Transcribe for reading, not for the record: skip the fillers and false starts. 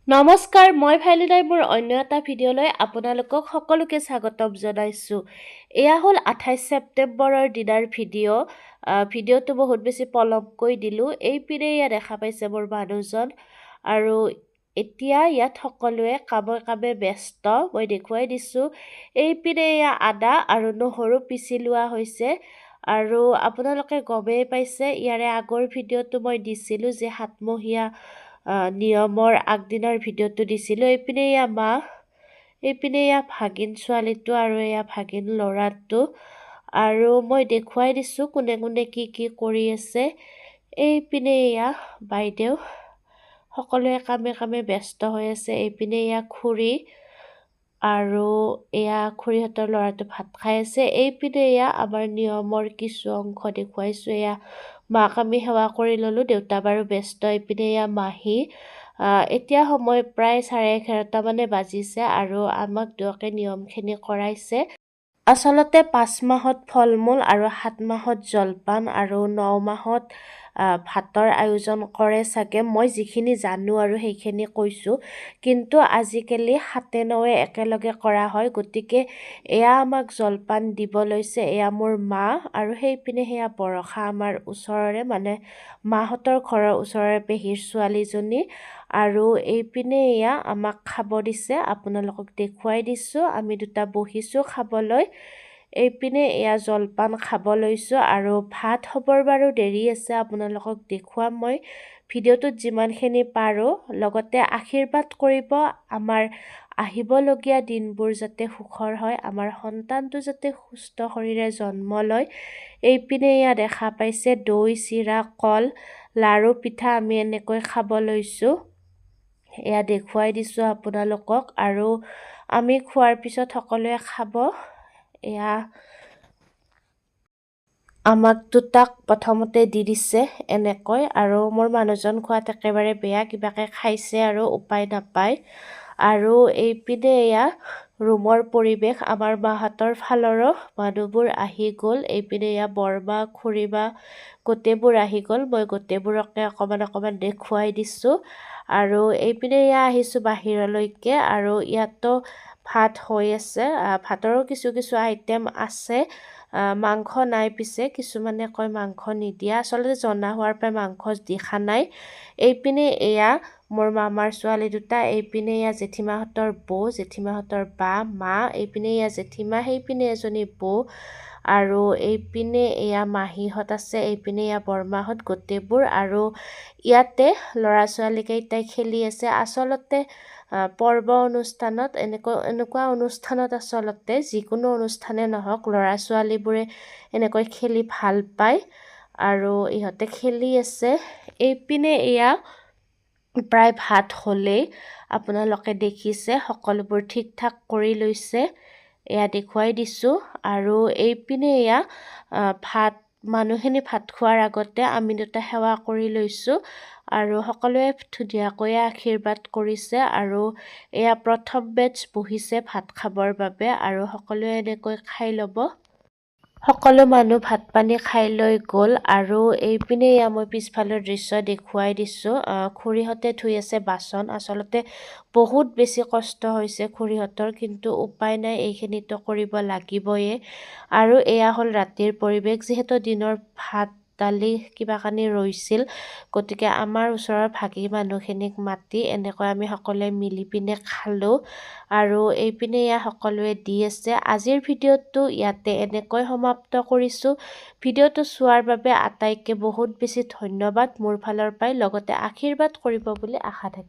নমস্কাৰ, মই ফাইলিনাই মোৰ অন্য এটা ভিডিঅ'লৈ আপোনালোকক সকলোকে স্বাগতম জনাইছোঁ। এয়া হ'ল 28 ছেপ্টেম্বৰৰ দিনাৰ ভিডিঅ'। ভিডিঅ'টো বহুত বেছি পলমকৈ দিলোঁ। এইপিনে ইয়াত দেখা পাইছে মোৰ মানুহজন আৰু এতিয়া ইয়াত সকলোৱে কামে কামে ব্যস্ত। মই দেখুৱাই দিছোঁ। এইপিনে এয়া আদা আৰু নহৰু পিচি লোৱা হৈছে আৰু আপোনালোকে গমেই পাইছে ইয়াৰে আগৰ ভিডিঅ'টো মই দিছিলোঁ যে সাতমহীয়া নিয়মৰ আগদিনাৰ ভিডিঅ'টো দিছিলোঁ। এইপিনে এয়া মা, এইপিনে এয়া ভাগিন ছোৱালীটো আৰু এয়া ভাগিন ল'ৰাটো আৰু মই দেখুৱাই দিছোঁ কোনে কোনে কি কৰি আছে। এইপিনে এয়া বাইদেউ সকলোৱে কামে কামে ব্যস্ত হৈ আছে। এইপিনে এয়া খুৰী আৰু এয়া খুৰীহঁতৰ ল'ৰাটো ভাত খাই আছে। এইপিনে এয়া আমাৰ নিয়মৰ কিছু অংশ দেখুৱাইছোঁ। এয়া মাক আমি সেৱা কৰি ল'লোঁ, দেউতা বাৰু ব্যস্ত। এইপিনে এয়া মাহী। এতিয়া সময় প্ৰায় 11:30 মানে বাজিছে আৰু আমাক দুয়োকে নিয়মখিনি কৰাইছে। আচলতে 5 মাহত ফল মূল আৰু 7 মাহত জলপান আৰু 9 মাহত ভাতৰ আয়োজন কৰে চাগে। মই যিখিনি জানো আৰু সেইখিনি কৈছোঁ, কিন্তু আজিকালি 7-9 একেলগে কৰা হয়। গতিকে এয়া আমাক জলপান দিব লৈছে। এয়া মোৰ মা আৰু সেইপিনে সেয়া বৰষা আমাৰ ওচৰৰে, মানে মাহঁতৰ ঘৰৰ ওচৰৰে পেহীৰ ছোৱালীজনী আৰু এইপিনে এয়া আমাক খাব দিছে। আপোনালোকক দেখুৱাই দিছোঁ, আমি দুটা বহিছোঁ খাবলৈ। এইপিনে এয়া জলপান খাব লৈছোঁ আৰু ভাত হ'বৰ বাৰু দেৰি আছে, আপোনালোকক দেখুৱাম মই ভিডিঅ'টোত যিমানখিনি পাৰোঁ। লগতে আশীৰ্বাদ কৰিব আমাৰ আহিবলগীয়া দিনবোৰ যাতে সুখৰ হয়, আমাৰ সন্তানটো যাতে সুস্থ শৰীৰে জন্ম লয়। এইপিনে এয়া দেখা পাইছে দৈ, চিৰা, কল, লাৰু, পিঠা আমি এনেকৈ খাব লৈছোঁ। এয়া দেখুৱাই দিছোঁ আপোনালোকক আৰু আমি খোৱাৰ পিছত সকলোৱে খাব। এয়া আমাক দুটাক প্ৰথমতে দি দিছে এনেকৈ আৰু মোৰ মানুহজন খোৱাত একেবাৰে বেয়া, কিবাকে খাইছে আৰু উপায় নাপায়। আৰু এইপিনে এয়া ৰুমৰ পৰিৱেশ, আমাৰ মাহঁতৰ ফালৰো মানুহবোৰ আহি গ'ল। এইপিনে এয়া বৰমা, খুৰীমা গোটেইবোৰ আহি গ'ল। মই গোটেইবোৰকে অকণমান দেখুৱাই দিছোঁ আৰু এইপিনে এয়া আহিছোঁ বাহিৰলৈকে আৰু ইয়াতো ভাত হৈ আছে। ভাতৰো কিছু আইটেম আছে। মাংস নাই, পিছে কিছুমানে কয় মাংস নিদিয়া, আচলতে জনা হোৱাৰ পৰাই মাংস দেখা নাই। এইপিনে এয়া মোৰ মামাৰ ছোৱালী দুটা, এইপিনে এয়া জেঠীমাহঁতৰ বৌ, জেঠীমাহঁতৰ বা, মা, এইপিনে এয়া জেঠীমা, সেইপিনে এজনী বৌ আৰু এইপিনে এয়া মাহীহঁত আছে, এইপিনে এয়া বৰমাহঁত গোটেইবোৰ আৰু ইয়াতে ল'ৰা ছোৱালীকেইটাই খেলি আছে। আচলতে পৰ্ব অনুষ্ঠানত এনেকুৱা অনুষ্ঠানত আচলতে যিকোনো অনুষ্ঠানে নহওক ল'ৰা ছোৱালীবোৰে এনেকৈ খেলি ভাল পায় আৰু ইহঁতে খেলি আছে। এইপিনে এয়া প্ৰায় ভাত হ'লেই, আপোনালোকে দেখিছে সকলোবোৰ ঠিক ঠাক কৰি লৈছে। এয়া দেখুৱাই দিছোঁ আৰু এইপিনে এয়া মানুহখিনি ভাত খোৱাৰ আগতে আমি দুটা সেৱা কৰি লৈছোঁ আৰু সকলোৱে ধুনীয়াকৈ আশীৰ্বাদ কৰিছে আৰু এয়া প্ৰথম বেটছ বহিছে ভাত খাবৰ বাবে আৰু সকলোৱে এনেকৈ খাই ল'ব। সকলো মানুহ ভাত পানী খাই লৈ গ'ল আৰু এইপিনে এয়া মই পিছফালৰ দৃশ্য দেখুৱাই দিছোঁ। খুৰীহঁতে ধুই আছে বাচন। আচলতে বহুত বেছি কষ্ট হৈছে খুৰীহঁতৰ, কিন্তু উপায় নাই, এইখিনিতো কৰিব লাগিবয়ে। আৰু এয়া হ'ল ৰাতিৰ পৰিৱেশ। যিহেতু দিনৰ ভাত দালি কিবা কানি ৰৈছিল, গতিকে আমাৰ ওচৰৰ ভাগি মানুহখিনিক মাতি এনেকৈ আমি সকলোৱে মিলি পিনে খালোঁ আৰু এইপিনে এয়া সকলোৱে দি আছে। আজিৰ ভিডিঅ'টো ইয়াতে এনেকৈ সমাপ্ত কৰিছোঁ। ভিডিঅ'টো চোৱাৰ বাবে আটাইকে বহুত বেছি ধন্যবাদ মোৰ ফালৰ পৰাই। লগতে আশীৰ্বাদ কৰিব বুলি আশা থাকিল।